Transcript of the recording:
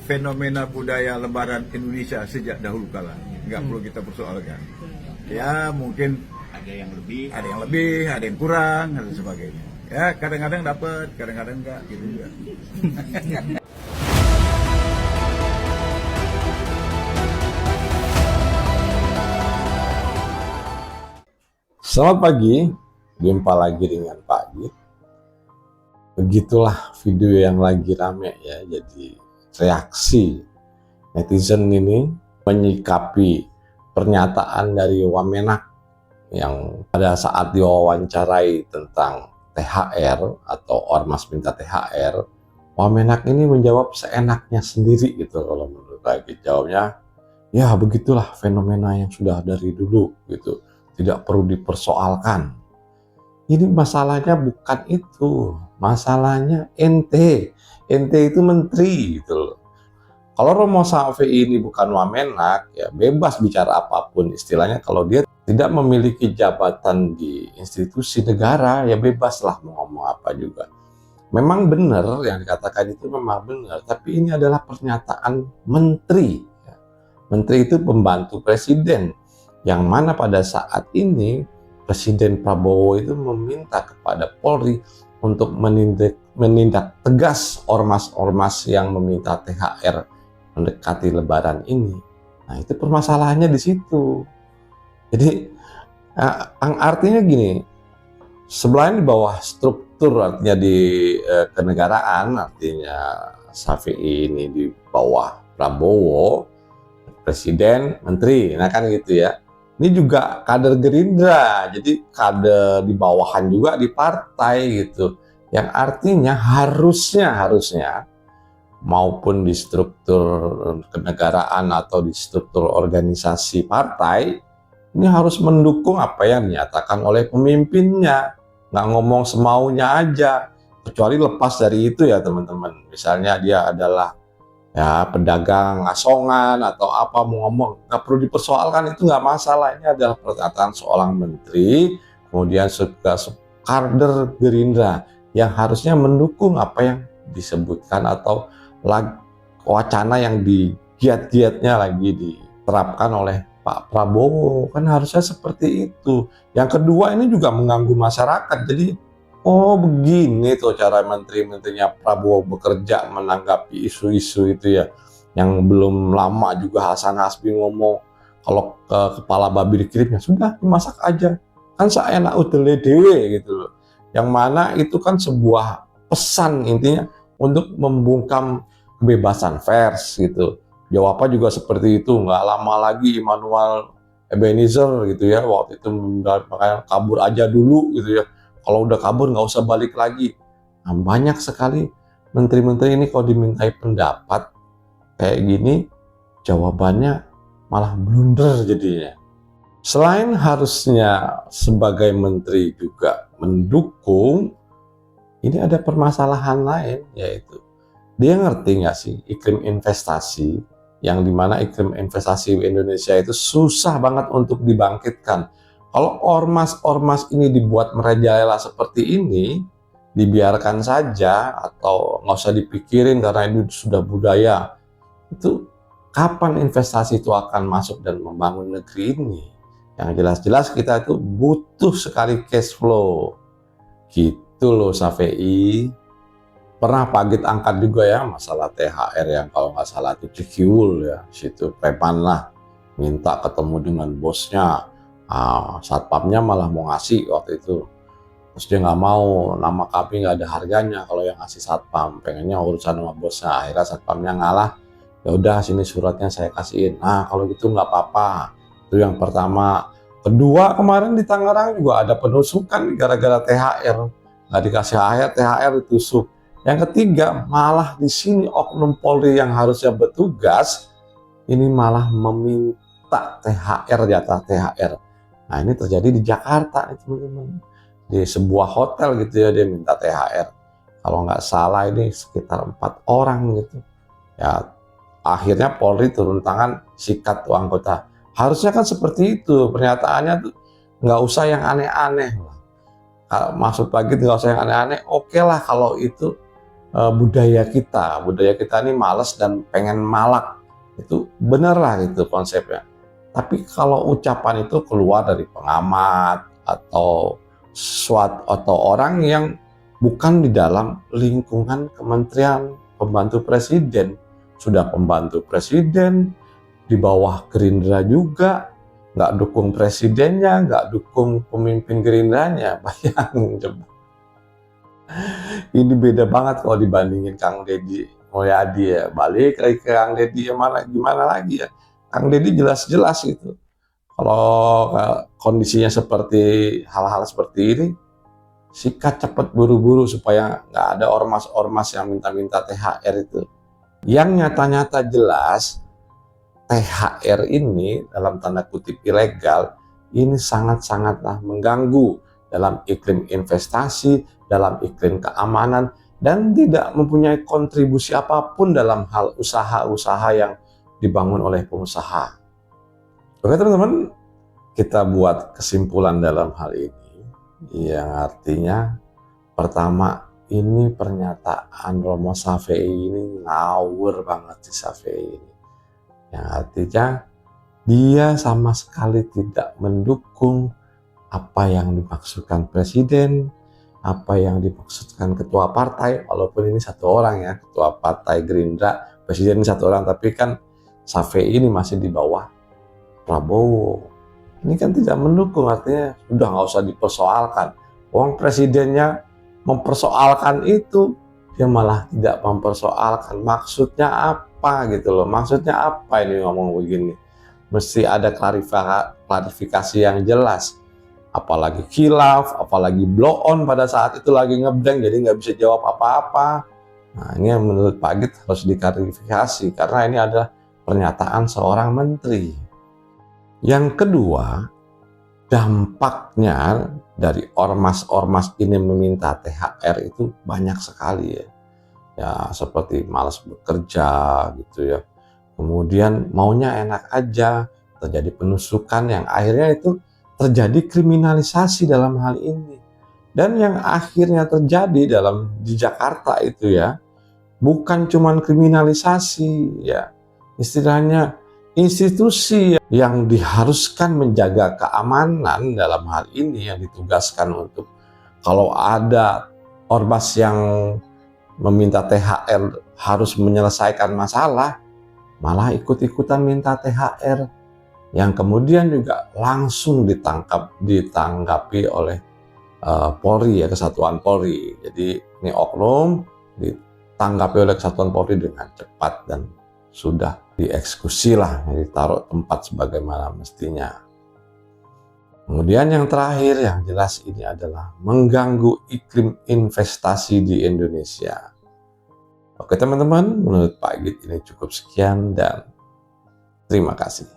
fenomena budaya Lebaran Indonesia sejak dahulu kala. Nggak perlu kita persoalkan. Ya mungkin ada yang lebih, ada yang kurang, dan sebagainya. Ya kadang-kadang dapat, kadang-kadang enggak, gitu juga. Selamat pagi, jumpa lagi dengan Pak Agit. Begitulah video yang lagi rame ya, jadi reaksi netizen ini menyikapi pernyataan dari Wamenak yang pada saat diwawancarai tentang THR atau ormas minta THR, Wamenak ini menjawab seenaknya sendiri gitu. Kalau menurut Pak Agit jawabnya, ya begitulah fenomena yang sudah dari dulu gitu, tidak perlu dipersoalkan. Ini masalahnya bukan itu, masalahnya ente itu menteri gitu loh. Kalau Romo Shafii ini bukan Wamenak, ya bebas bicara apapun istilahnya. Kalau dia tidak memiliki jabatan di institusi negara, ya bebaslah mau ngomong apa juga. Memang benar yang dikatakan itu memang benar, tapi ini adalah pernyataan menteri. Menteri itu pembantu presiden, yang mana pada saat ini Presiden Prabowo itu meminta kepada Polri untuk menindak tegas ormas-ormas yang meminta THR mendekati Lebaran ini. Nah, itu permasalahannya di situ. Jadi artinya gini, selain di bawah struktur artinya di kenegaraan, artinya Shafii ini di bawah Prabowo, presiden, menteri, nah kan gitu ya. Ini juga kader Gerindra, jadi kader di bawahan juga di partai gitu. Yang artinya harusnya maupun di struktur kenegaraan atau di struktur organisasi partai, ini harus mendukung apa yang dinyatakan oleh pemimpinnya. Nggak ngomong semaunya aja, kecuali lepas dari itu ya teman-teman. Misalnya dia adalah ya pedagang asongan atau apa mau ngomong, nggak perlu dipersoalkan, itu nggak masalah. Ini adalah pernyataan seorang menteri, kemudian juga kader Gerindra yang harusnya mendukung apa yang disebutkan atau wacana yang digiat-giatnya lagi diterapkan oleh Pak Prabowo. Kan harusnya seperti itu. Yang kedua, ini juga mengganggu masyarakat. Jadi oh begini tuh cara menteri-menterinya Prabowo bekerja menanggapi isu-isu itu ya. Yang belum lama juga Hasan Hasbi ngomong kalau ke kepala babi dikirim ya sudah dimasak aja. Kan seenak udele dewe gitu loh. Yang mana itu kan sebuah pesan intinya untuk membungkam kebebasan pers gitu. Jawabannya juga seperti itu, nggak lama lagi Immanuel Ebenezer gitu ya, waktu itu makanya kabur aja dulu gitu ya. Kalau udah kabur nggak usah balik lagi. Nah, banyak sekali menteri-menteri ini kalau dimintai pendapat kayak gini, jawabannya malah blunder jadinya. Selain harusnya sebagai menteri juga mendukung, ini ada permasalahan lain, yaitu dia ngerti nggak sih iklim investasi, yang dimana iklim investasi Indonesia itu susah banget untuk dibangkitkan. Kalau ormas-ormas ini dibuat merajalela seperti ini, dibiarkan saja atau nggak usah dipikirin karena ini sudah budaya, itu kapan investasi itu akan masuk dan membangun negeri ini? Yang jelas-jelas kita itu butuh sekali cash flow. Gitu loh Shafii. Pernah Pak Agit angkat juga ya masalah THR yang kalau nggak salah itu Cikiwul ya, situ preman lah minta ketemu dengan bosnya. Satpamnya malah mau ngasih waktu itu, terus dia nggak mau, nama kami nggak ada harganya kalau yang ngasih satpam, pengennya urusan sama bosnya. Akhirnya satpamnya ngalah, ya udah sini suratnya saya kasihin. Nah kalau gitu nggak apa-apa. Itu yang pertama. Kedua, kemarin di Tangerang juga ada penusukan gara-gara THR, nggak dikasih THR ditusuk. Yang ketiga, malah di sini oknum Polri yang harusnya bertugas ini malah meminta THR, jatah THR. Nah ini terjadi di Jakarta nih teman-teman, di sebuah hotel gitu ya, dia minta THR. Kalau nggak salah ini sekitar 4 orang gitu. Ya akhirnya Polri turun tangan, sikat tuh anggota. Harusnya kan seperti itu pernyataannya tuh, nggak usah yang aneh-aneh. Maksud Pak Agit nggak usah yang aneh-aneh. Oke lah kalau itu budaya kita ini malas dan pengen malak. Itu bener lah itu konsepnya. Tapi kalau ucapan itu keluar dari pengamat atau orang yang bukan di dalam lingkungan kementerian pembantu presiden, sudah pembantu presiden, di bawah Gerindra juga, nggak dukung presidennya, nggak dukung pemimpin Gerindranya. Bayangin coba. Ini beda banget kalau dibandingin Kang Deddy Mulyadi ya. Balik lagi ke Kang Deddy ya, gimana lagi ya. Kang Deddy jelas-jelas itu. Kalau kondisinya seperti hal-hal seperti ini, sikat cepat buru-buru supaya nggak ada ormas-ormas yang minta-minta THR itu. Yang nyata-nyata jelas, THR ini dalam tanda kutip ilegal, ini sangat-sangatlah mengganggu dalam iklim investasi, dalam iklim keamanan, dan tidak mempunyai kontribusi apapun dalam hal usaha-usaha yang dibangun oleh pengusaha. Oke teman-teman, kita buat kesimpulan dalam hal ini, yang artinya pertama, ini pernyataan Romo Shafei ini ngawur banget si Shafei ini. Yang artinya dia sama sekali tidak mendukung apa yang dimaksudkan presiden, apa yang dimaksudkan ketua partai, walaupun ini satu orang ya, ketua partai Gerindra, presiden satu orang, tapi kan Shafei ini masih di bawah Prabowo. Ini kan tidak mendukung, artinya sudah nggak usah dipersoalkan. Wong presidennya mempersoalkan itu, dia malah tidak mempersoalkan. Maksudnya apa gitu loh? Maksudnya apa ini ngomong begini? Mesti ada klarifikasi yang jelas. Apalagi khilaf, apalagi blow on pada saat itu lagi ngeblank, jadi nggak bisa jawab apa-apa. Nah ini yang menurut Pak Git harus diklarifikasi, karena ini adalah pernyataan seorang menteri. Yang kedua, dampaknya dari ormas-ormas ini meminta THR itu banyak sekali ya. Ya seperti malas bekerja gitu ya. Kemudian maunya enak aja, terjadi penusukan yang akhirnya itu terjadi kriminalisasi dalam hal ini. Dan yang akhirnya terjadi di Jakarta itu ya, bukan cuman kriminalisasi ya. Istilahnya institusi yang diharuskan menjaga keamanan dalam hal ini, yang ditugaskan untuk kalau ada ormas yang meminta THR harus menyelesaikan masalah, malah ikut-ikutan minta THR, yang kemudian juga langsung ditanggapi oleh Polri ya, Kesatuan Polri. Jadi ini oknum ditanggapi oleh Kesatuan Polri dengan cepat dan sudah dieksekusi lah, ditaruh tempat sebagaimana mestinya. Kemudian yang terakhir yang jelas ini adalah mengganggu iklim investasi di Indonesia. Oke teman-teman, menurut Pak Git ini cukup sekian dan terima kasih.